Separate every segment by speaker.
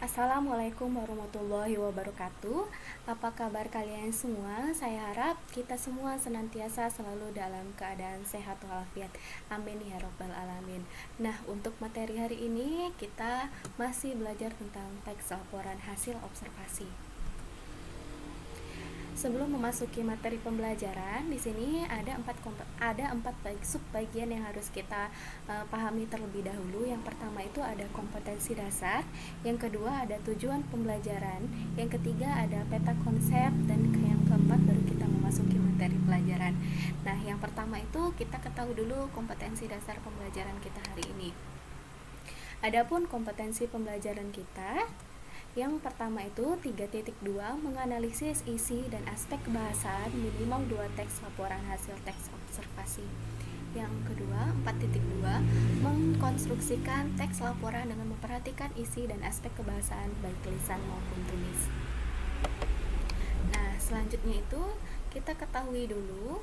Speaker 1: Assalamualaikum warahmatullahi wabarakatuh. Apa kabar kalian semua? Saya harap kita semua senantiasa selalu dalam keadaan sehat walafiat. Amin ya robbal alamin. Nah, untuk materi hari ini kita masih belajar tentang teks laporan hasil observasi. Sebelum memasuki materi pembelajaran, di sini ada empat subbagian yang harus kita pahami terlebih dahulu. Yang pertama itu ada kompetensi dasar, yang kedua ada tujuan pembelajaran, yang ketiga ada peta konsep, dan yang keempat baru kita memasuki materi pelajaran. Nah, yang pertama itu kita ketahui dulu kompetensi dasar pembelajaran kita hari ini. Adapun kompetensi pembelajaran kita, yang pertama itu 3.2 menganalisis isi dan aspek kebahasaan minimal 2 teks laporan hasil teks observasi. Yang kedua 4.2 mengkonstruksikan teks laporan dengan memperhatikan isi dan aspek kebahasaan baik tulisan maupun tulis. Nah, selanjutnya itu kita ketahui dulu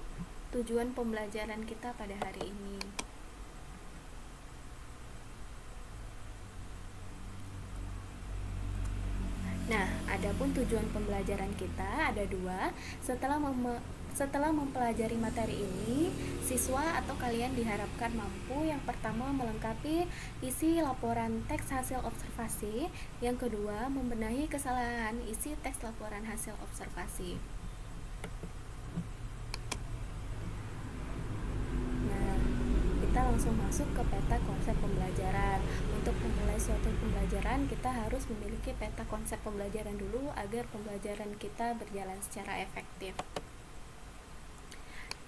Speaker 1: tujuan pembelajaran kita pada hari ini. Nah, adapun tujuan pembelajaran kita ada dua. Setelah mempelajari materi ini, siswa atau kalian diharapkan mampu yang pertama melengkapi isi laporan teks hasil observasi, yang kedua membenahi kesalahan isi teks laporan hasil observasi. Kita langsung masuk ke peta konsep pembelajaran. Untuk memulai suatu pembelajaran, kita harus memiliki peta konsep pembelajaran dulu agar pembelajaran kita berjalan secara efektif.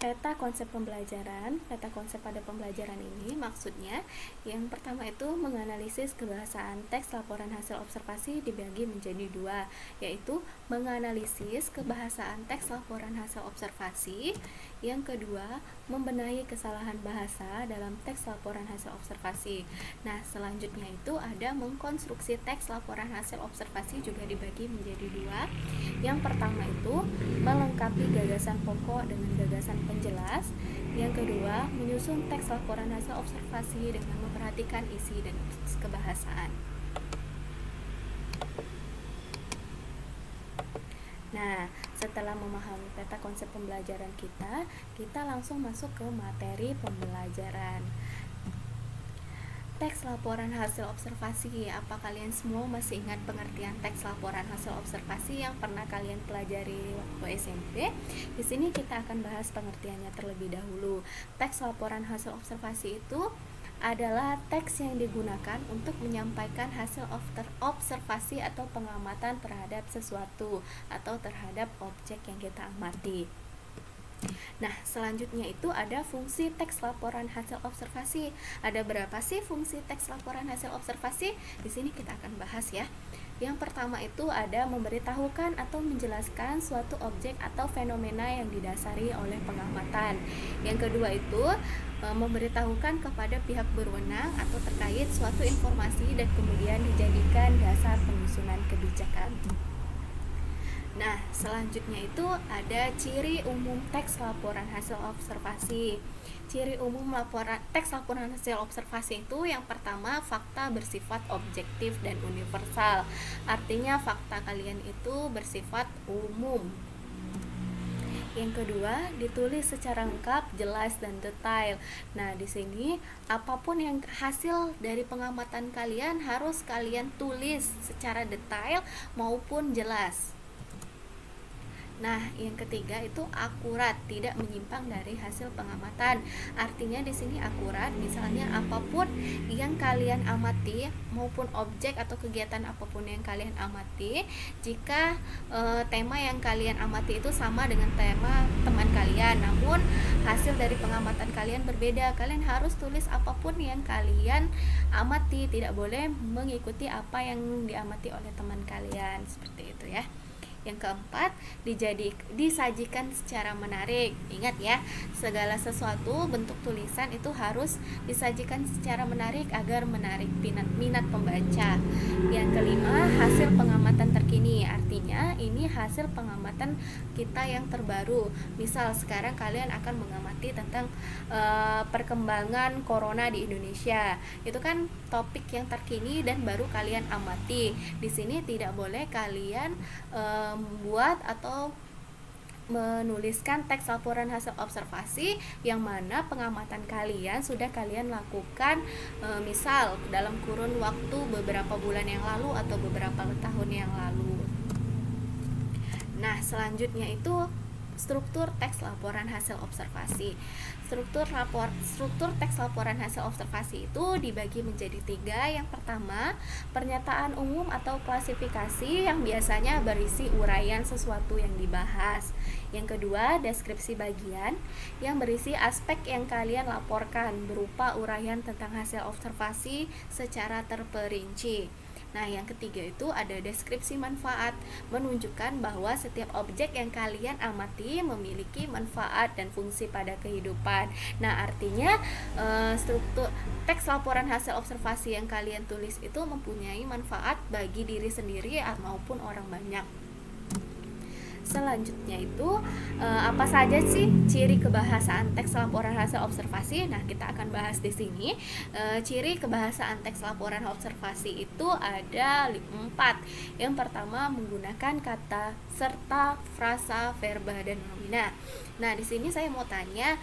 Speaker 1: Peta konsep pembelajaran, peta konsep pada pembelajaran ini maksudnya yang pertama itu menganalisis kebahasaan teks laporan hasil observasi dibagi menjadi dua, yaitu menganalisis kebahasaan teks laporan hasil observasi, yang kedua membenahi kesalahan bahasa dalam teks laporan hasil observasi. Nah, selanjutnya itu ada mengkonstruksi teks laporan hasil observasi juga dibagi menjadi dua. Yang pertama itu melengkapi gagasan pokok dengan gagasan penjelas. Yang kedua, menyusun teks laporan hasil observasi dengan memperhatikan isi dan kebahasaan. Nah, setelah memahami peta konsep pembelajaran kita langsung masuk ke materi pembelajaran. Teks laporan hasil observasi. Apa kalian semua masih ingat pengertian teks laporan hasil observasi yang pernah kalian pelajari waktu SMP? Di sini kita akan bahas pengertiannya terlebih dahulu. Teks laporan hasil observasi itu adalah teks yang digunakan untuk menyampaikan hasil observasi atau pengamatan terhadap sesuatu atau terhadap objek yang kita amati. Nah, selanjutnya itu ada fungsi teks laporan hasil observasi. Ada berapa sih fungsi teks laporan hasil observasi? Di sini kita akan bahas ya. Yang pertama itu ada memberitahukan atau menjelaskan suatu objek atau fenomena yang didasari oleh pengamatan. Yang kedua itu memberitahukan kepada pihak berwenang atau terkait suatu informasi dan kemudian dijadikan dasar penyusunan kebijakan. Nah, selanjutnya itu ada ciri umum teks laporan hasil observasi. Ciri umum teks laporan hasil observasi itu yang pertama, fakta bersifat objektif dan universal. Artinya fakta kalian itu bersifat umum. Yang kedua, ditulis secara lengkap, jelas dan detail. Nah, di sini apapun yang hasil dari pengamatan kalian harus kalian tulis secara detail maupun jelas. Nah, yang ketiga itu akurat, tidak menyimpang dari hasil pengamatan. Artinya di sini akurat, misalnya apapun yang kalian amati maupun objek atau kegiatan apapun yang kalian amati, jika tema yang kalian amati itu sama dengan tema teman kalian, namun hasil dari pengamatan kalian berbeda, kalian harus tulis apapun yang kalian amati, tidak boleh mengikuti apa yang diamati oleh teman kalian, seperti itu ya. Yang keempat, disajikan secara menarik. Ingat ya, segala sesuatu bentuk tulisan itu harus disajikan secara menarik agar menarik minat pembaca. yang kelima, hasil pengamatan terkini. Artinya ini hasil pengamatan kita yang terbaru. Misal sekarang kalian akan mengamati tentang perkembangan corona di Indonesia. Itu kan topik yang terkini dan baru kalian amati. Di sini tidak boleh kalian membuat atau menuliskan teks laporan hasil observasi yang mana pengamatan kalian sudah kalian lakukan misal dalam kurun waktu beberapa bulan yang lalu atau beberapa tahun yang lalu. Nah, selanjutnya itu struktur teks laporan hasil observasi. Struktur teks laporan hasil observasi itu dibagi menjadi 3. Yang pertama, pernyataan umum atau klasifikasi yang biasanya berisi uraian sesuatu yang dibahas. Yang kedua, deskripsi bagian yang berisi aspek yang kalian laporkan berupa uraian tentang hasil observasi secara terperinci. Nah, yang ketiga itu ada deskripsi manfaat, menunjukkan bahwa setiap objek yang kalian amati memiliki manfaat dan fungsi pada kehidupan. Nah, artinya struktur teks laporan hasil observasi yang kalian tulis itu mempunyai manfaat bagi diri sendiri maupun orang banyak. Selanjutnya itu apa saja sih ciri kebahasaan teks laporan hasil observasi? Nah, kita akan bahas di sini. Ciri kebahasaan teks laporan observasi itu ada 4. Yang pertama, menggunakan kata serta, frasa, verba, dan nomina. Nah, di sini saya mau tanya,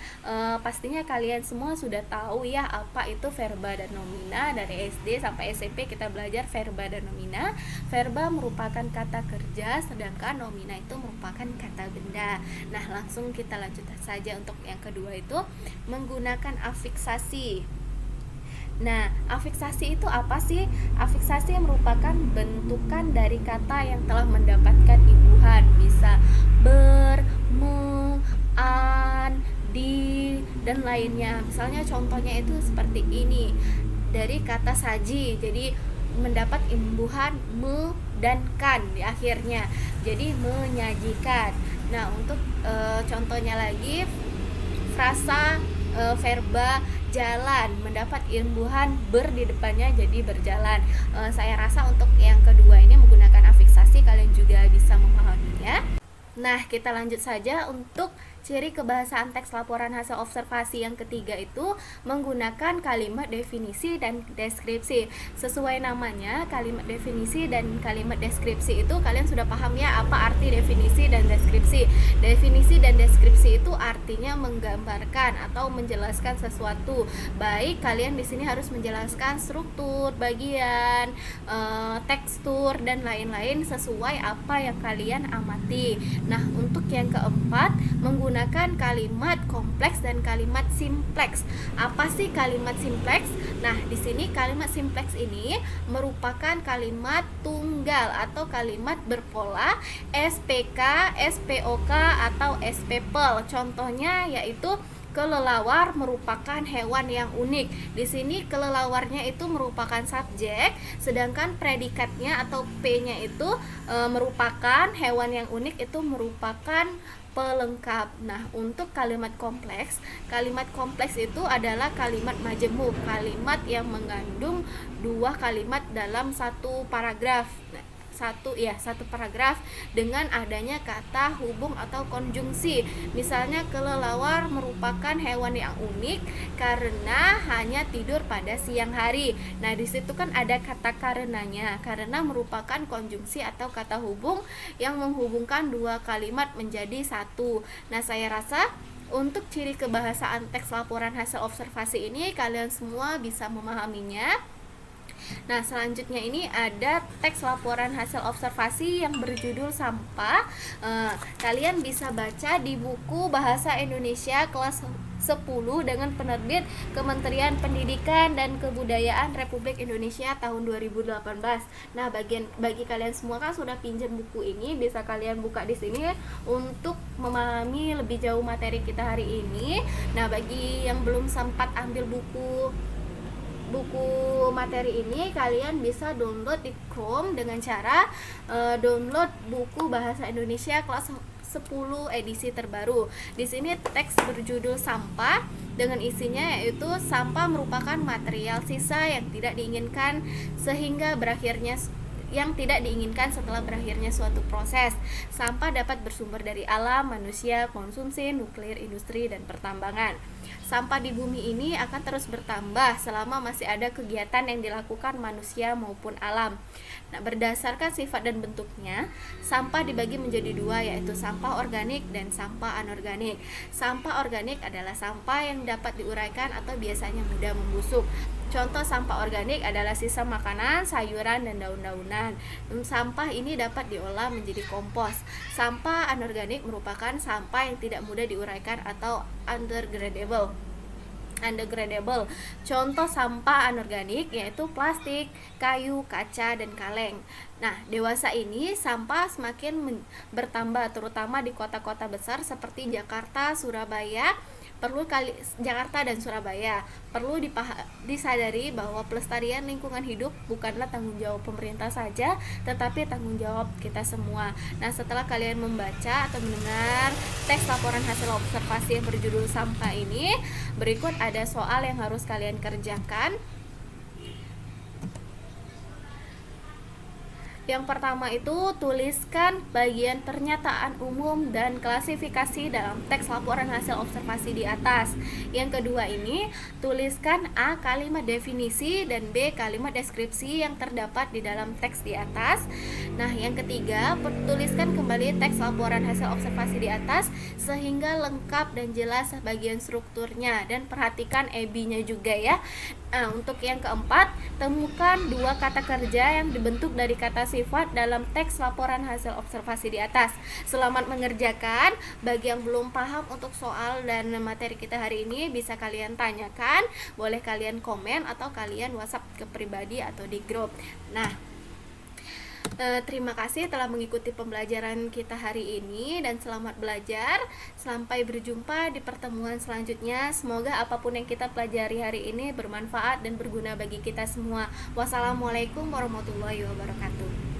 Speaker 1: pastinya kalian semua sudah tahu ya apa itu verba dan nomina. Dari SD sampai SMP kita belajar verba dan nomina. Verba merupakan kata kerja, sedangkan nomina itu merupakan kata benda. Nah, langsung kita lanjutkan saja untuk yang kedua itu menggunakan afiksasi. Nah, afiksasi itu apa sih? Afiksasi merupakan bentukan dari kata yang telah mendapatkan imbuhan, bisa ber, me, an, di, dan lainnya. Misalnya contohnya itu seperti ini. Dari kata saji, jadi mendapat imbuhan me dan kan di akhirnya. Jadi menyajikan. Nah, untuk contohnya lagi frasa, verba jalan mendapat imbuhan ber di depannya jadi berjalan. Saya rasa untuk yang kedua ini menggunakan afiksasi kalian juga bisa memahaminya. Nah, kita lanjut saja untuk ciri kebahasaan teks laporan hasil observasi yang ketiga itu menggunakan kalimat definisi dan deskripsi. Sesuai namanya, kalimat definisi dan kalimat deskripsi itu kalian sudah paham ya apa arti definisi dan deskripsi. Definisi dan deskripsi itu artinya menggambarkan atau menjelaskan sesuatu. Baik, kalian di sini harus menjelaskan struktur, bagian, tekstur dan lain-lain sesuai apa yang kalian amati. Nah, untuk yang keempat, menggunakan kalimat kompleks dan kalimat simpleks. Apa sih kalimat simpleks? Nah, di sini kalimat simpleks ini merupakan kalimat tunggal atau kalimat berpola SPK, SPOK atau SPPL. Contohnya yaitu kelelawar merupakan hewan yang unik. Di sini kelelawarnya itu merupakan subjek, sedangkan predikatnya atau P-nya itu merupakan hewan yang unik itu merupakan pelengkap. Nah, untuk kalimat kompleks itu adalah kalimat majemuk, kalimat yang mengandung 2 kalimat dalam satu paragraf. Satu paragraf dengan adanya kata hubung atau konjungsi. Misalnya kelelawar merupakan hewan yang unik karena hanya tidur pada siang hari. Nah, di situ kan ada kata karenanya. Karena merupakan konjungsi atau kata hubung yang menghubungkan 2 kalimat menjadi satu. Nah, saya rasa untuk ciri kebahasaan teks laporan hasil observasi ini kalian semua bisa memahaminya. Nah, selanjutnya ini ada teks laporan hasil observasi yang berjudul sampah. Kalian bisa baca di buku Bahasa Indonesia kelas 10 dengan penerbit Kementerian Pendidikan dan Kebudayaan Republik Indonesia tahun 2018. Nah, bagi kalian semua kan sudah pinjam buku ini, bisa kalian buka di sini untuk memahami lebih jauh materi kita hari ini. Nah, bagi yang belum sempat ambil buku materi ini, kalian bisa download di Chrome dengan cara download buku Bahasa Indonesia kelas 10 edisi terbaru. Di sini teks berjudul sampah dengan isinya yaitu sampah merupakan material sisa yang tidak diinginkan sehingga berakhirnya yang tidak diinginkan setelah berakhirnya suatu proses. Sampah dapat bersumber dari alam, manusia, konsumsi, nuklir, industri, dan pertambangan. Sampah di bumi ini akan terus bertambah selama masih ada kegiatan yang dilakukan manusia maupun alam. Nah, berdasarkan sifat dan bentuknya, sampah dibagi menjadi dua, yaitu sampah organik dan sampah anorganik. Sampah organik adalah sampah yang dapat diuraikan atau biasanya mudah membusuk. Contoh sampah organik adalah sisa makanan, sayuran, dan daun-daunan. Sampah ini dapat diolah menjadi kompos. Sampah anorganik merupakan sampah yang tidak mudah diuraikan atau undegradable. Contoh sampah anorganik yaitu plastik, kayu, kaca, dan kaleng. Nah, dewasa ini sampah semakin bertambah terutama di kota-kota besar seperti Jakarta, Surabaya. Jakarta dan Surabaya perlu disadari bahwa pelestarian lingkungan hidup bukanlah tanggung jawab pemerintah saja, tetapi tanggung jawab kita semua. Nah, setelah kalian membaca atau mendengar teks laporan hasil observasi yang berjudul sampah ini, berikut ada soal yang harus kalian kerjakan. Yang pertama itu, tuliskan bagian pernyataan umum dan klasifikasi dalam teks laporan hasil observasi di atas. Yang kedua ini, tuliskan A kalimat definisi dan B kalimat deskripsi yang terdapat di dalam teks di atas. Nah, yang ketiga, tuliskan kembali teks laporan hasil observasi di atas sehingga lengkap dan jelas bagian strukturnya, dan perhatikan EB-nya juga ya. Nah, untuk yang keempat, temukan dua kata kerja yang dibentuk dari kata sifat dalam teks laporan hasil observasi di atas. Selamat mengerjakan. Bagi yang belum paham untuk soal dan materi kita hari ini, bisa kalian tanyakan, boleh kalian komen atau kalian WhatsApp ke pribadi atau di grup. Nah, terima kasih telah mengikuti pembelajaran kita hari ini dan selamat belajar. Sampai berjumpa di pertemuan selanjutnya. Semoga apapun yang kita pelajari hari ini bermanfaat dan berguna bagi kita semua. Wassalamualaikum warahmatullahi wabarakatuh.